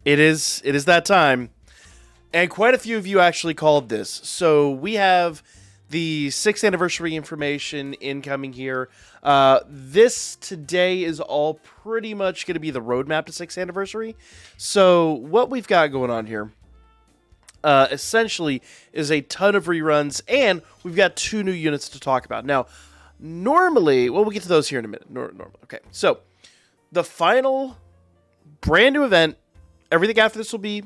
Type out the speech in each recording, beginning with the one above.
It is that time. And quite a few of you actually called this. So we have the 6th anniversary information incoming here. This today is all pretty much going to be the roadmap to 6th anniversary. So what we've got going on here, essentially, is a ton of reruns, and we've got 2 new units to talk about. Now, normally, well, we'll get to those here in a minute. Normally, okay. So the final brand new event, everything after this will be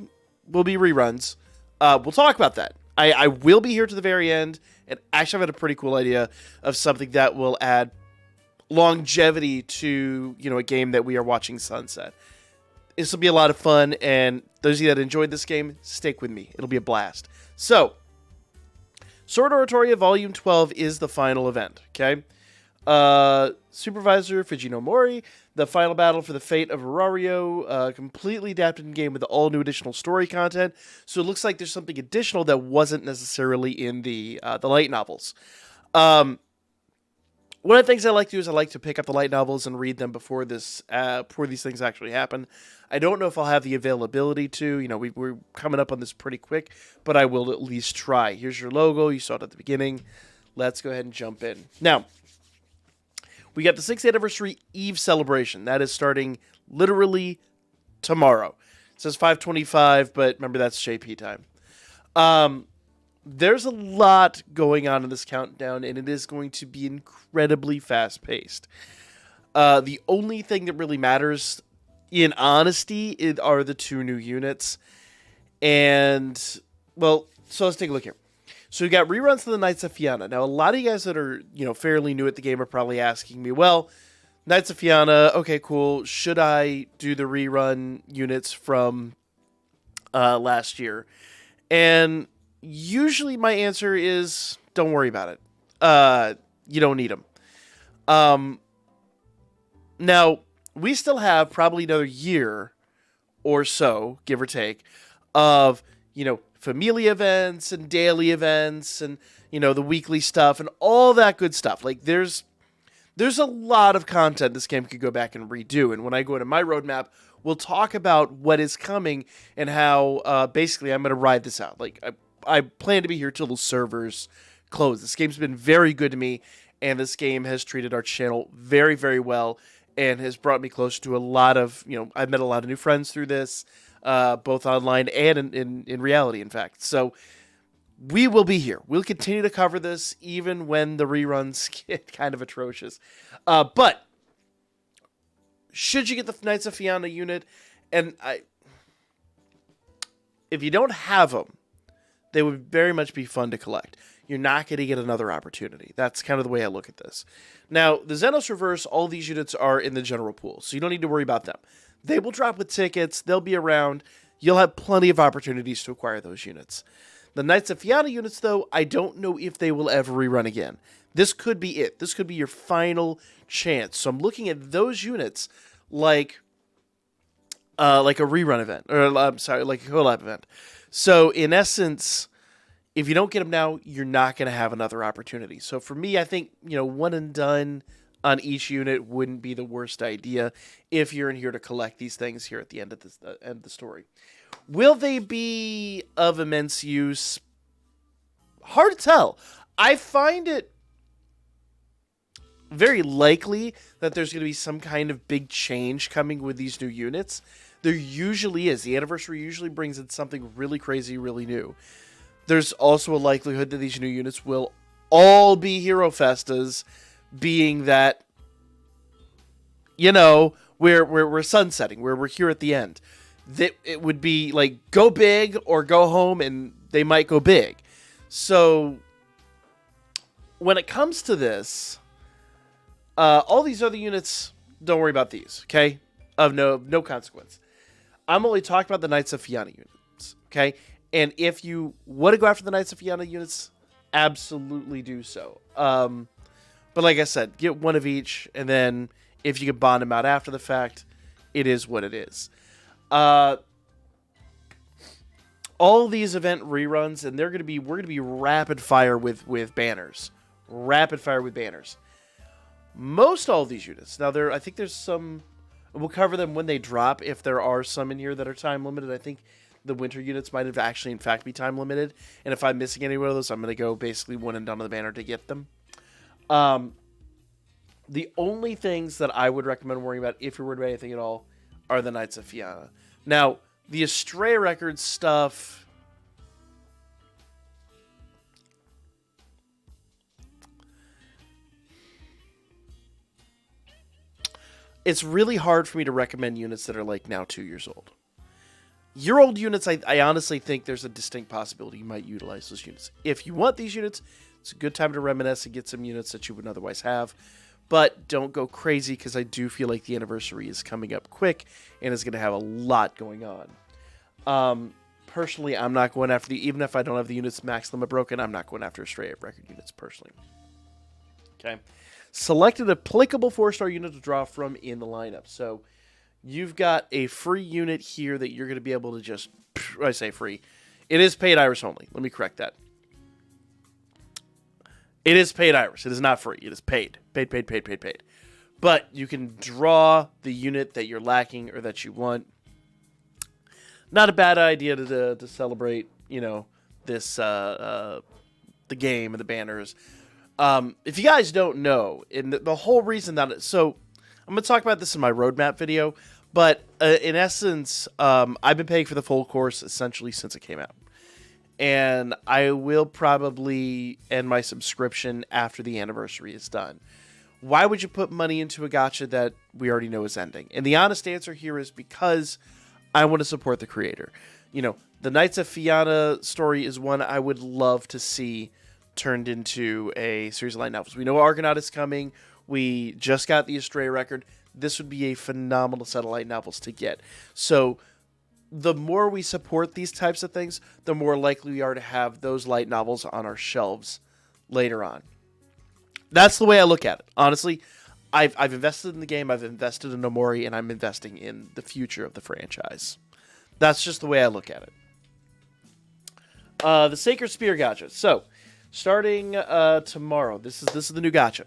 reruns. We'll talk about that. I will be here to the very end, and actually I've got a pretty cool idea of something that will add longevity to, a game that we are watching sunset. This will be a lot of fun, and those of you that enjoyed this game, stick with me. It'll be a blast. So, Sword Oratoria Volume 12 is the final event, okay? Supervisor Fujino Mori, the final battle for the fate of Aurario, completely adapted in game with all new additional story content. So it looks like there's something additional that wasn't necessarily in the light novels. One of the things I like to do is I like to pick up the light novels and read them before these things actually happen. I don't know if I'll have the availability to. We're coming up on this pretty quick, but I will at least try. Here's your logo. You saw it at the beginning. Let's go ahead and jump in. Now, we got the 6th anniversary Eve celebration. That is starting literally tomorrow. It says 5:25, but remember that's JP time. There's a lot going on in this countdown, and it is going to be incredibly fast-paced. The only thing that really matters, in honesty, are the 2 new units. And, well, so let's take a look here. So we got reruns to the Knights of Fianna. Now, a lot of you guys that are, fairly new at the game are probably asking me, well, Knights of Fianna, okay, cool. Should I do the rerun units from last year? And usually my answer is, don't worry about it. You don't need them. Now, we still have probably another year or so, give or take, of, Familia events and daily events and, the weekly stuff and all that good stuff. Like, there's a lot of content this game could go back and redo. And when I go into my roadmap, we'll talk about what is coming and how, basically, I'm going to ride this out. Like, I plan to be here till the servers close. This game's been very good to me, and this game has treated our channel very, very well and has brought me closer to a lot of, I've met a lot of new friends through this, both online and in reality, in fact. So we will be here. We'll continue to cover this even when the reruns get kind of atrocious. But should you get the Knights of Fianna unit, and if you don't have them, they would very much be fun to collect. You're not going to get another opportunity. That's kind of the way I look at this. Now, the Xenos Reverse, all these units are in the general pool, so you don't need to worry about them. They will drop with tickets. They'll be around. You'll have plenty of opportunities to acquire those units. The Knights of Fianna units, though, I don't know if they will ever rerun again. This could be it. This could be your final chance. So I'm looking at those units like a rerun event, or I'm sorry, like a collab event. So in essence, if you don't get them now, you're not going to have another opportunity. So for me, I think, one and done on each unit wouldn't be the worst idea if you're in here to collect these things here at the end of the story. Will they be of immense use? Hard to tell. I find it very likely that there's going to be some kind of big change coming with these new units. There usually is. The anniversary usually brings in something really crazy, really new. There's also a likelihood that these new units will all be Hero Festas, being that, we're sunsetting, where we're here at the end. That it would be like, go big or go home, and they might go big. So, when it comes to this, all these other units, don't worry about these, okay? Of no consequence. I'm only talking about the Knights of Fianna units, okay? And if you want to go after the Knights of Fianna units, absolutely do so. But like I said, get one of each, and then if you can bond them out after the fact, it is what it is. All these event reruns, and we're gonna be rapid fire with banners. Rapid fire with banners. Most all of these units. Now I think there's some We'll cover them when they drop, if there are some in here that are time limited. I think the winter units might have actually, in fact, be time limited. And if I'm missing any one of those, I'm going to go basically one and down to the banner to get them. The only things that I would recommend worrying about, if you're worried about anything at all, are the Knights of Fianna. Now, the Astray Records stuff... It's really hard for me to recommend units that are like now 2 years old. Year-old units, I honestly think there's a distinct possibility you might utilize those units. If you want these units, it's a good time to reminisce and get some units that you wouldn't otherwise have. But don't go crazy, because I do feel like the anniversary is coming up quick and is going to have a lot going on. Personally, I'm not going after even if I don't have the units max limit broken, I'm not going after Astray Record units personally. Okay. Select an applicable 4-star unit to draw from in the lineup. So you've got a free unit here that you're going to be able to just... I say free. It is paid Iris only. Let me correct that. It is paid Iris. It is not free. It is paid. Paid. But you can draw the unit that you're lacking or that you want. Not a bad idea to celebrate, this the game and the banners. If you guys don't know, and the whole reason that... So, I'm going to talk about this in my roadmap video, but in essence, I've been paying for the full course essentially since it came out. And I will probably end my subscription after the anniversary is done. Why would you put money into a gacha that we already know is ending? And the honest answer here is because I want to support the creator. The Knights of Fianna story is one I would love to see turned into a series of light novels. We know Argonaut is coming. We just got the Astray Record. This would be a phenomenal set of light novels to get. So the more we support these types of things, the more likely we are to have those light novels on our shelves later on. That's the way I look at it. Honestly, I've invested in the game, I've invested in Omori, and I'm investing in the future of the franchise. That's just the way I look at it. The Sacred Spear Gacha. So, starting tomorrow, this is the new gacha.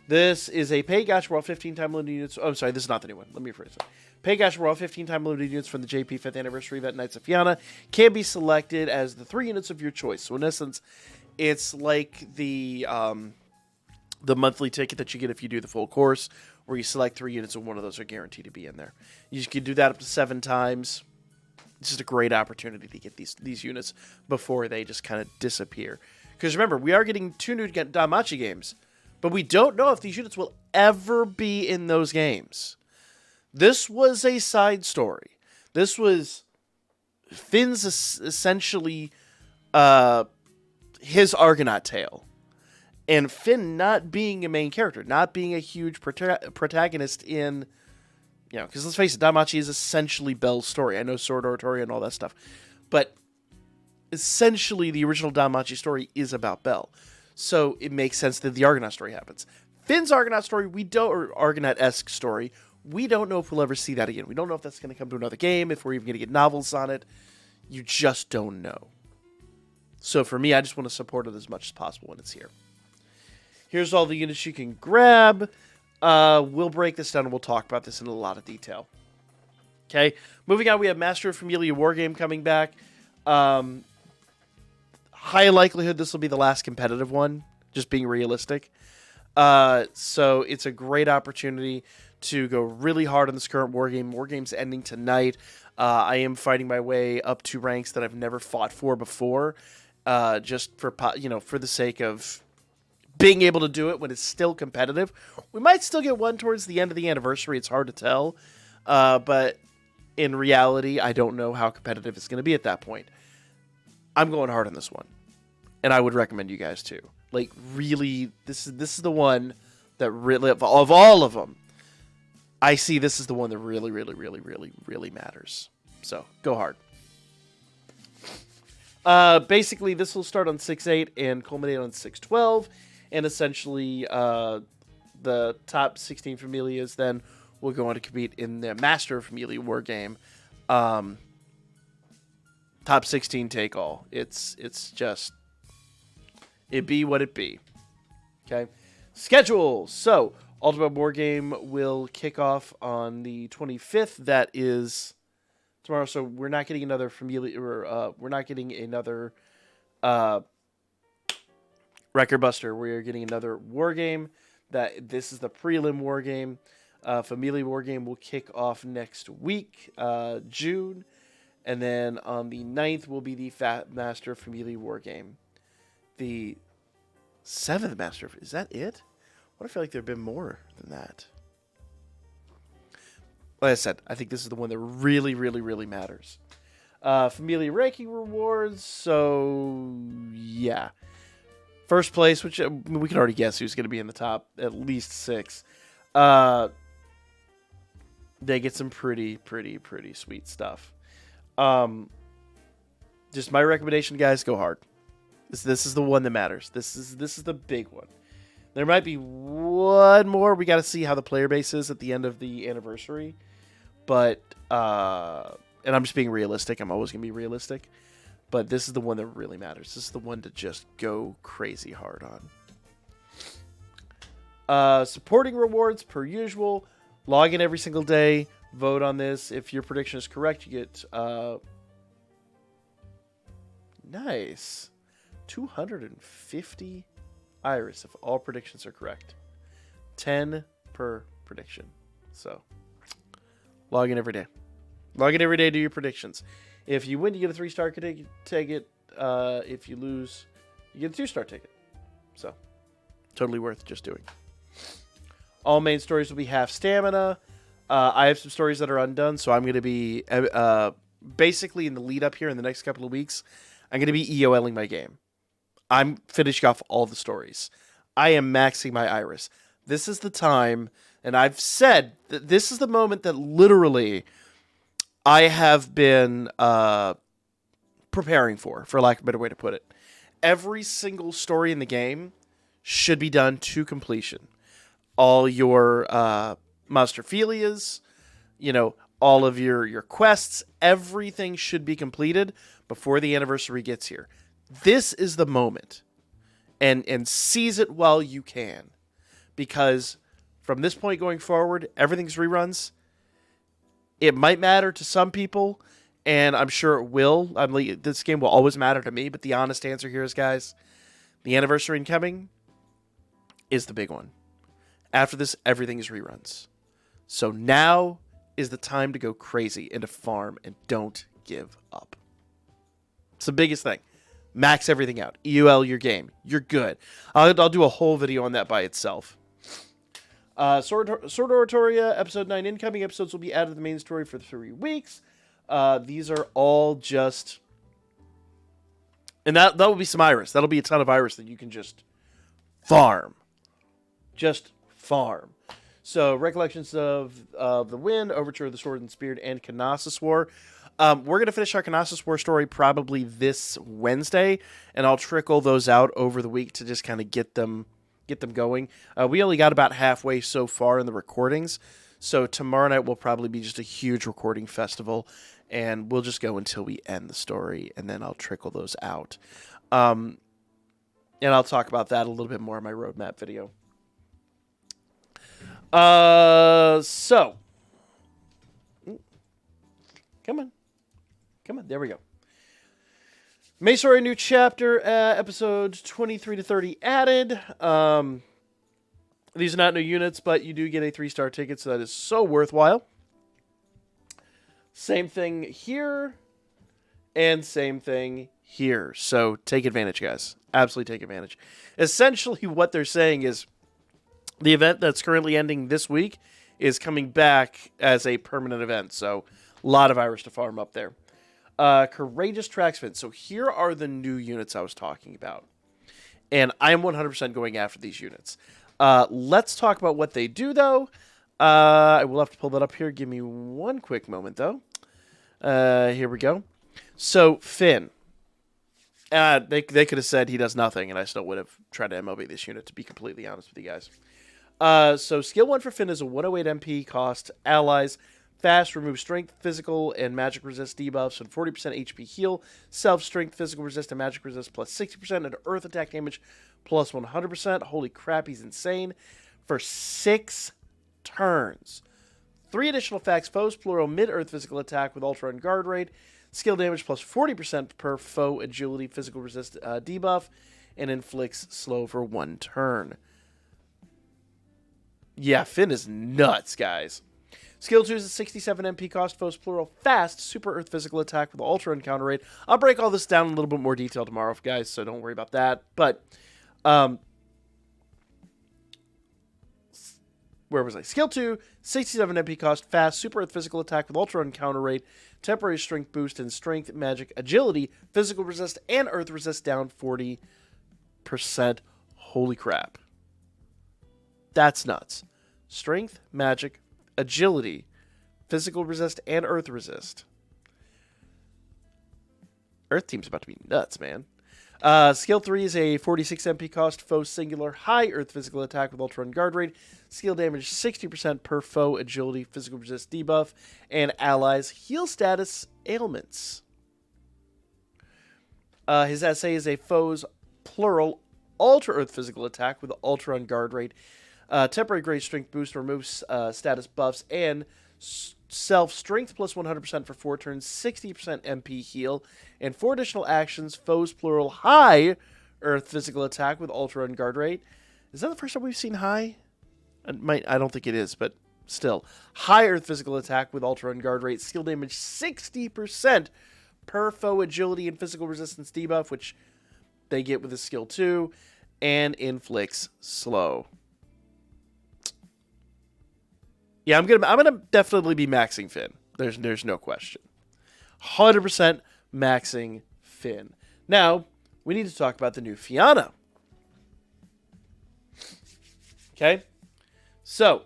This is a paid gacha where all 15 time limited units... Oh, I'm sorry, this is not the new one. Let me rephrase it. Paid gacha where all 15 time limited units from the JP 5th Anniversary event Knights of Fianna can be selected as the 3 units of your choice. So in essence, it's like the monthly ticket that you get if you do the full course, where you select 3 units and one of those are guaranteed to be in there. You can do that up to 7 times. It's just a great opportunity to get these units before they just kind of disappear. Because remember, we are getting 2 new Danmachi games, but we don't know if these units will ever be in those games. This was a side story. This was Finn's essentially his Argonaut tale. And Finn not being a main character, not being a huge protagonist in... because let's face it, Danmachi is essentially Belle's story. I know Sword Oratory and all that stuff. But essentially, the original Danmachi story is about Belle. So it makes sense that the Argonaut story happens. Finn's Argonaut story, or Argonaut-esque story, we don't know if we'll ever see that again. We don't know if that's going to come to another game, if we're even going to get novels on it. You just don't know. So for me, I just want to support it as much as possible when it's here. Here's all the units you can grab. We'll break this down and we'll talk about this in a lot of detail. Okay, moving on, we have Master of Familia Wargame coming back. High likelihood this will be the last competitive one, just being realistic. So it's a great opportunity to go really hard on this current Wargame. Wargame's ending tonight. I am fighting my way up to ranks that I've never fought for before, just for the sake of being able to do it when it's still competitive. We might still get one towards the end of the anniversary. It's hard to tell. But in reality, I don't know how competitive it's going to be at that point. I'm going hard on this one. And I would recommend you guys too. Like, really, this is the one that really, of all of them, I see this is the one that really, really, really, really, really matters. So, go hard. Basically, this will start on 6/8 and culminate on 6/12. And essentially, the top 16 Familias then will go on to compete in the Master of Familia Wargame. Top 16 take all. It's just... It be what it be. Okay? Schedule. So, Ultimate War Game will kick off on the 25th. That is tomorrow. So we're not getting another Familia, or we're not getting another Record Buster. We are getting another War Game. This is the prelim War Game. Familia War Game will kick off next week, June. And then on the 9th will be the Fat Master Familia War Game. The 7th Master, is that it? What, I feel like there have been more than that. Like I said, I think this is the one that really, really, really matters. Familia ranking rewards, so yeah. First place, which we can already guess who's going to be in the top, at least 6. They get some pretty sweet stuff. Just my recommendation, guys, go hard. This is the one that matters. This is the big one. There might be one more. We got to see how the player base is at the end of the anniversary. But, and I'm just being realistic. I'm always going to be realistic. But this is the one that really matters. This is the one to just go crazy hard on. Supporting rewards, per usual. Log in every single day. Vote on this. If your prediction is correct, you get... nice. 250 Iris if all predictions are correct. 10 per prediction. So, log in every day. Log in every day, do your predictions. If you win, you get a 3-star ticket. If you lose, you get a 2-star ticket. So, totally worth just doing. All main stories will be half stamina. I have some stories that are undone, so I'm going to be basically in the lead up here in the next couple of weeks. I'm going to be EOLing my game. I'm finishing off all the stories. I am maxing my Iris. This is the time, and I've said that this is the moment that literally I have been preparing for lack of a better way to put it. Every single story in the game should be done to completion. All your Monsterphilias, all of your quests, everything should be completed before the anniversary gets here. This is the moment, and seize it while you can, because from this point going forward, everything's reruns. It might matter to some people, and I'm sure it will. This game will always matter to me, but the honest answer here is, guys, the anniversary incoming is the big one. After this, everything is reruns. So now is the time to go crazy and to farm, and don't give up. It's the biggest thing. Max everything out. EUL your game. You're good. I'll do a whole video on that by itself. Sword Oratoria, Episode 9 incoming episodes will be added to the main story for 3 weeks. These are all just... And that will be some Iris. That'll be a ton of Iris that you can just farm. Just farm. So, Recollections of the Wind, Overture of the Sword and Spear, and Knossos War. We're going to finish our Knossos War story probably this Wednesday, and I'll trickle those out over the week to just kind of get them going. We only got about halfway so far in the recordings, so tomorrow night will probably be just a huge recording festival, and we'll just go until we end the story, and then I'll trickle those out. And I'll talk about that a little bit more in my roadmap video. So... Come on, there we go. Main story, new chapter, episodes 23 to 30 added. These are not new units, but you do get a 3-star ticket, so that is so worthwhile. Same thing here, and same thing here. So take advantage, guys. Absolutely take advantage. Essentially, what they're saying is the event that's currently ending this week is coming back as a permanent event, so a lot of Irish to farm up there. Courageous Tracksman. So here are the new units I was talking about. And I am 100% going after these units. Let's talk about what they do, though. I will have to pull that up here. Give me one quick moment, though. Here we go. So, Finn. They could have said he does nothing, and I still would have tried to MLB this unit, to be completely honest with you guys. So, Skill 1 for Finn is a 108 MP cost. Allies. Fast, remove strength, physical, and magic resist debuffs, and 40% HP heal. Self-strength, physical resist, and magic resist plus 60%, and earth attack damage plus 100%. Holy crap, he's insane. for 6 turns. 3 additional effects: foes plural mid-earth physical attack with ultra and guard rate, skill damage plus 40% per foe agility physical resist debuff, and inflicts slow for 1 turn. Yeah, Finn is nuts, guys. Skill 2 is a 67 MP cost, foes plural fast, super earth physical attack with ultra and counter rate. I'll break all this down in a little bit more detail tomorrow, guys, so don't worry about that. But, where was I? Skill 2, 67 MP cost, fast, super earth physical attack with ultra and counter rate, temporary strength boost, and strength, magic, agility, physical resist, and earth resist down 40%. Holy crap. That's nuts. Strength, magic, agility, physical resist, and earth resist. Earth team's about to be nuts, man. Skill 3 is a 46 MP cost, foe singular, high earth physical attack with ultra and guard rate, skill damage 60% per foe agility, physical resist debuff, and allies heal status ailments. His SA is a foe's plural ultra earth physical attack with ultra and guard rate, temporary great strength boost, removes status buffs, and self strength plus 100% for 4 turns, 60% MP heal, and 4 additional actions: foes plural high earth physical attack with ultra and guard rate. Is that the first time we've seen high? I don't think it is, but still. High earth physical attack with ultra and guard rate, skill damage 60% per foe agility and physical resistance debuff, which they get with a skill 2, and inflicts slow. Yeah, I'm gonna definitely be maxing Finn. There's no question. 100% maxing Finn. Now, we need to talk about the new Fianna. Okay? So,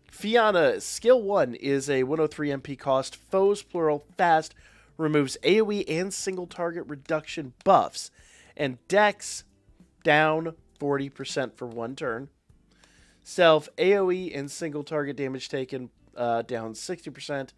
Fianna, skill 1 is a 103 MP cost, foes plural fast, removes AoE and single target reduction buffs, and dex down 40% for 1 turn. Self AoE and single target damage taken down 60%.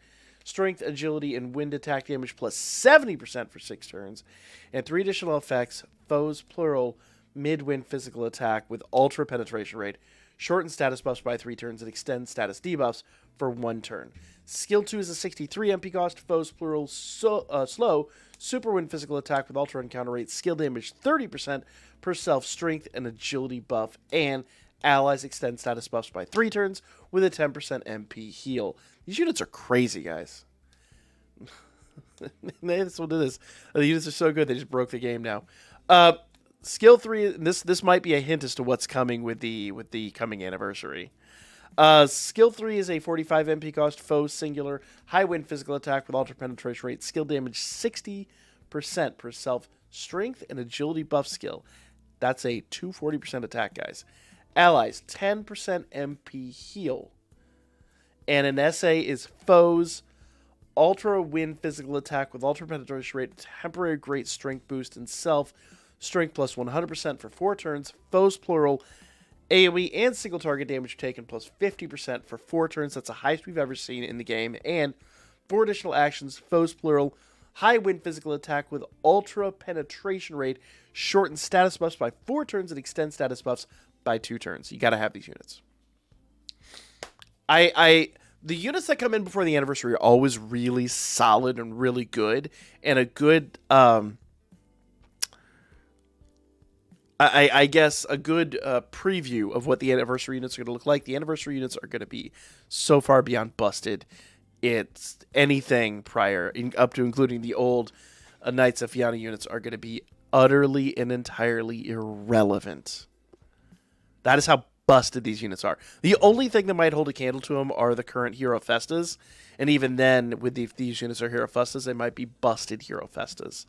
Strength, agility, and wind attack damage plus 70% for 6 turns. And 3 additional effects: foes plural mid-wind physical attack with ultra penetration rate, shorten status buffs by 3 turns, and extend status debuffs for 1 turn. Skill 2 is a 63 MP cost, foes plural slow, super wind physical attack with ultra and counter rate, skill damage 30% per self strength and agility buff, and allies extend status buffs by 3 turns with a 10% MP heal. These units are crazy, guys. That's what it is. The units are so good, they just broke the game now. Skill 3, this might be a hint as to what's coming with the coming anniversary. Skill 3 is a 45 MP cost, foe singular, high wind physical attack with ultra penetration rate, skill damage 60% per self strength and agility buff skill. That's a 240% attack, guys. Allies, 10% MP heal. And an SA is foes, ultra wind physical attack with ultra penetration rate, temporary great strength boost, and self strength plus 100% for 4 turns. Foes plural, AoE and single target damage taken plus 50% for 4 turns. That's the highest we've ever seen in the game. And 4 additional actions: foes plural, high wind physical attack with ultra penetration rate, shorten status buffs by 4 turns, and extend status buffs by 2 turns. You got to have these units. The units that come in before the anniversary are always really solid and really good, and a good, I guess, a good preview of what the anniversary units are going to look like. The anniversary units are going to be so far beyond busted. It's anything prior, up to including the old Knights of Fianna units, are going to be utterly and entirely irrelevant. That is how busted these units are. The only thing that might hold a candle to them are the current Hero Festas, and even then, with these units are Hero Festas, they might be busted Hero Festas.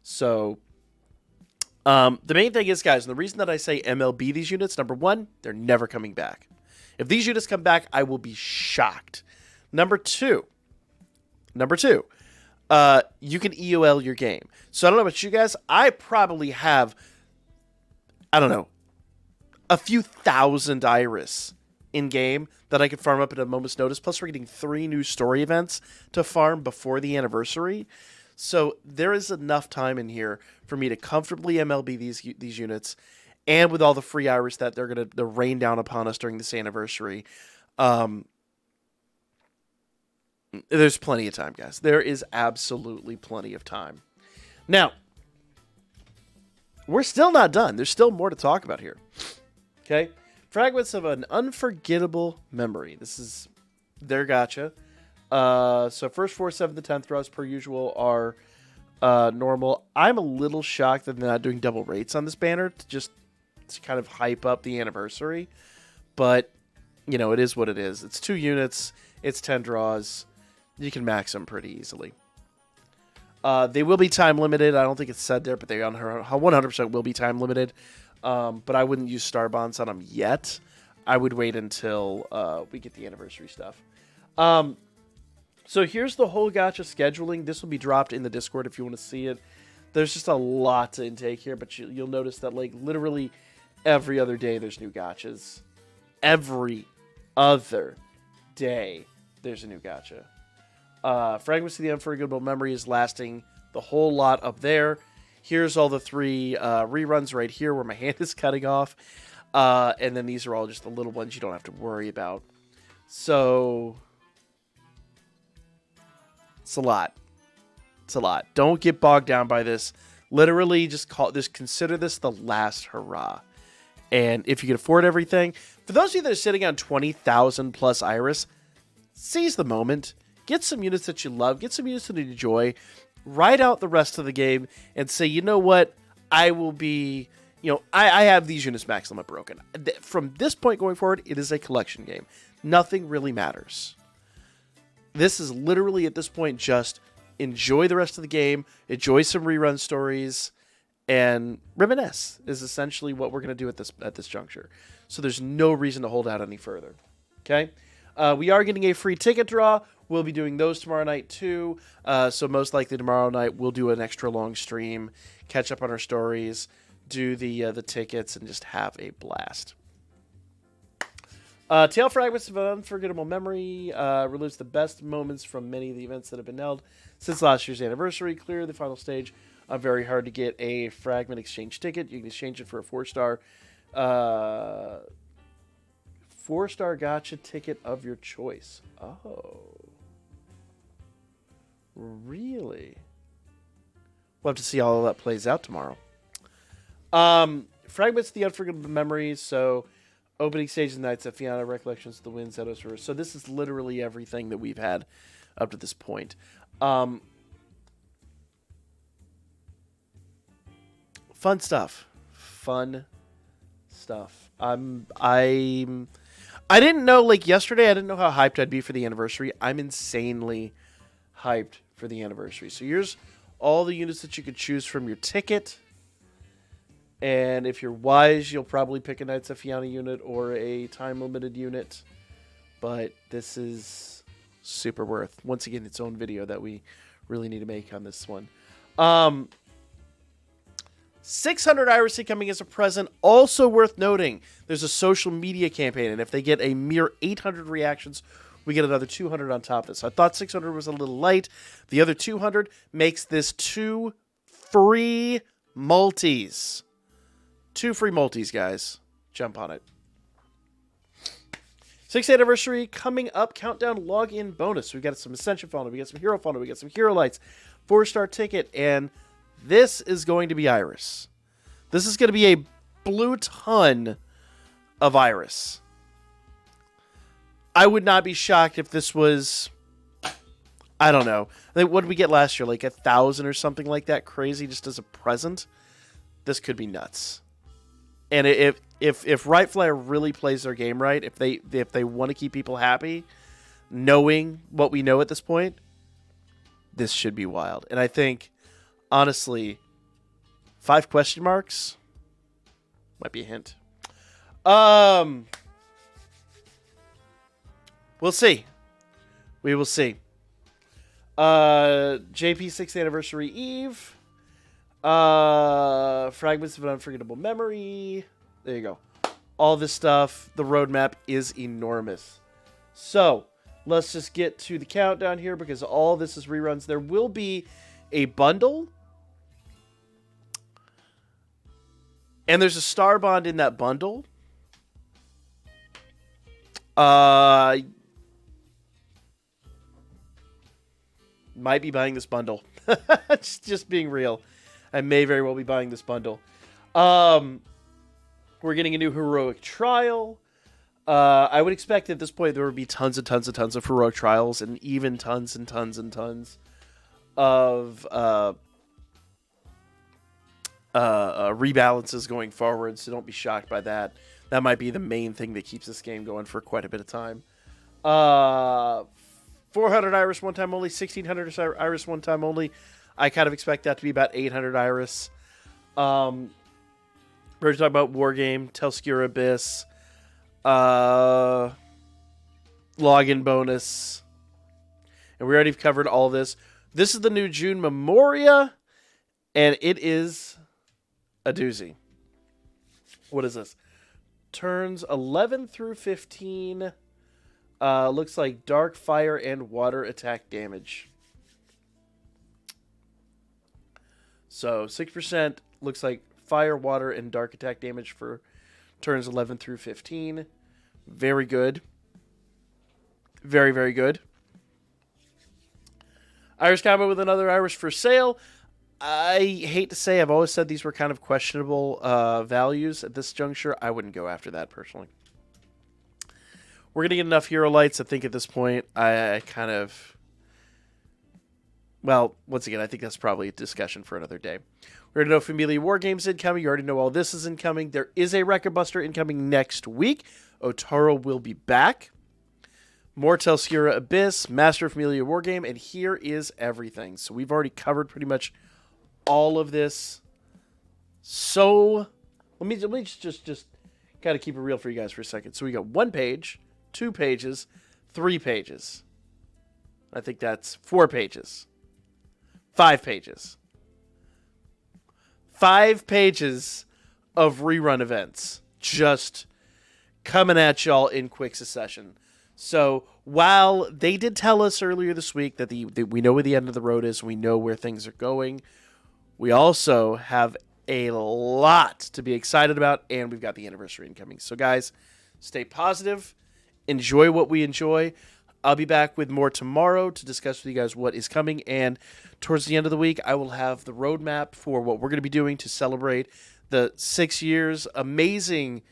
So, the main thing is, guys, and the reason that I say MLB these units, number 1, they're never coming back. If these units come back, I will be shocked. Number two, you can EOL your game. So I don't know about you guys, I probably have, I don't know, a few thousand Iris in-game that I could farm up at a moment's notice. Plus, we're getting 3 new story events to farm before the anniversary. So there is enough time in here for me to comfortably MLB these units and with all the free Iris that they're going to rain down upon us during this anniversary, there's plenty of time, guys. There is absolutely plenty of time. Now, we're still not done. There's still more to talk about here. Okay? Fragments of an Unforgettable Memory. This is their gacha. So first 4, 7th, and 10th draws per usual are normal. I'm a little shocked that they're not doing double rates on this banner to kind of hype up the anniversary. But, you know, it is what it is. It's 2 units. It's 10 draws. You can max them pretty easily. They will be time limited. I don't think it's said there, but they 100% will be time limited. But I wouldn't use star bonds on them yet. I would wait until we get the anniversary stuff. So here's the whole gacha scheduling. This will be dropped in the Discord if you want to see it. There's just a lot to intake here, but you'll notice that like literally every other day there's new gachas. Every other day there's a new gacha. Fragments of the Unforgettable Memory is lasting the whole lot up there. Here's all the 3 reruns right here where my hand is cutting off. And then these are all just the little ones you don't have to worry about. So it's a lot. It's a lot. Don't get bogged down by this. Literally just consider this the last hurrah. And if you can afford everything, for those of you that are sitting on 20,000 plus Iris, seize the moment. Get some units that you love. Get some units that you enjoy. Ride out the rest of the game and say, you know what? I will be, I have these units max limit broken. From this point going forward, it is a collection game. Nothing really matters. This is literally at this point just enjoy the rest of the game, enjoy some rerun stories, and reminisce is essentially what we're going to do at this juncture. So there's no reason to hold out any further. Okay? We are getting a free ticket draw. We'll be doing those tomorrow night too. So most likely tomorrow night we'll do an extra long stream, catch up on our stories, do the tickets, and just have a blast. Tale Fragments of an Unforgettable Memory relives the best moments from many of the events that have been held since last year's anniversary. Clear the final stage. Very hard to get a fragment exchange ticket. You can exchange it for a 4-star 4-star gacha ticket of your choice. Oh. Really? We'll have to see how all that plays out tomorrow. Fragments of the Unforgettable Memories. So, opening stage of the Nights of Fianna, Recollections of the Wind, Zetos River. So, this is literally everything that we've had up to this point. Fun stuff. Fun stuff. I didn't know, like yesterday, I didn't know how hyped I'd be for the anniversary. I'm insanely hyped for the anniversary. So here's all the units that you could choose from your ticket. And if you're wise, you'll probably pick a Knights of Fianna unit or a time-limited unit. But this is super worth, once again, its own video that we really need to make on this one. 600 Iris coming as a present. Also worth noting, there's a social media campaign, and if they get a mere 800 reactions, we get another 200 on top of this. I thought 600 was a little light. The other 200 makes this 2 free multis. 2 free multis, guys. Jump on it. 6th anniversary coming up. Countdown login bonus. We've got some Ascension Fauna. We got some Hero Fauna. We got some Hero Lights. 4-star ticket. And this is going to be Iris. This is going to be a blue ton of Iris. I would not be shocked if this was, I don't know. What did we get last year? Like 1,000 or something like that crazy just as a present? This could be nuts. And if Right Flyer really plays their game right, if they want to keep people happy, knowing what we know at this point, this should be wild. And I think, honestly, 5 question marks might be a hint. We'll see. We will see. JP 6th Anniversary Eve. Fragments of an Unforgettable Memory. There you go. All this stuff. The roadmap is enormous. So, let's just get to the countdown here because all this is reruns. There will be a bundle. And there's a star bond in that bundle. Might be buying this bundle. Just being real. I may very well be buying this bundle. We're getting a new heroic trial. I would expect at this point there would be tons and tons and tons of heroic trials, and even tons and tons and tons of rebalances going forward, so don't be shocked by that. That might be the main thing that keeps this game going for quite a bit of time. 400 Iris one time only, 1600 Iris one time only. I kind of expect that to be about 800 Iris. We're talking about Wargame, Telskura Abyss, login bonus, and we already covered all this. This is the new June Memoria, and it is a doozy. What is this? Turns 11 through 15. Looks like dark, fire, and water attack damage. So 6% looks like fire, water, and dark attack damage for turns 11 through 15. Very good. Very, very good. Iris combo with another Iris for sale. I hate to say, I've always said these were kind of questionable values at this juncture. I wouldn't go after that personally. We're going to get enough hero lights. I think at this point, I kind of... Well, once again, I think that's probably a discussion for another day. We're going to know Familia War Games incoming. You already know all this is incoming. There is a Record Buster incoming next week. Otaro will be back. More Telskura Abyss, Master of Familia War Game, and here is everything. So we've already covered pretty much all of this. So let me just kind of keep it real for you guys for a second. So we got 1 page, 2 pages, 3 pages. I think that's 4 pages. 5 pages. 5 pages of rerun events just coming at y'all in quick succession. So while they did tell us earlier this week that we know where the end of the road is, we know where things are going, we also have a lot to be excited about, and we've got the anniversary incoming. So guys, stay positive. Enjoy what we enjoy. I'll be back with more tomorrow to discuss with you guys what is coming, and towards the end of the week, I will have the roadmap for what we're going to be doing to celebrate the 6 years, amazing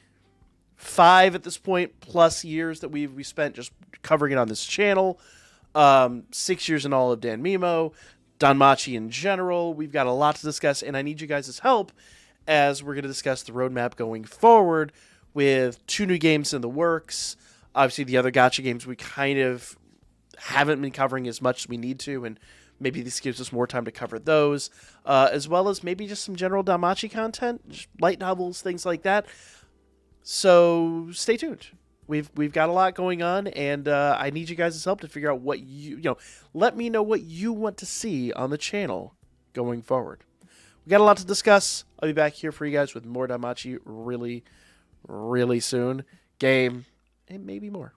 5 at this point, plus years that we spent just covering it on this channel. 6 years in all of Danmemo, Danmachi in general. We've got a lot to discuss, and I need you guys' help as we're going to discuss the roadmap going forward with 2 new games in the works. Obviously, the other gacha games we kind of haven't been covering as much as we need to, and maybe this gives us more time to cover those, as well as maybe just some general Danmachi content, just light novels, things like that. So stay tuned. We've got a lot going on, and I need you guys' help to figure out what let me know what you want to see on the channel going forward. We got a lot to discuss. I'll be back here for you guys with more Danmachi really, really soon. Game, and maybe more.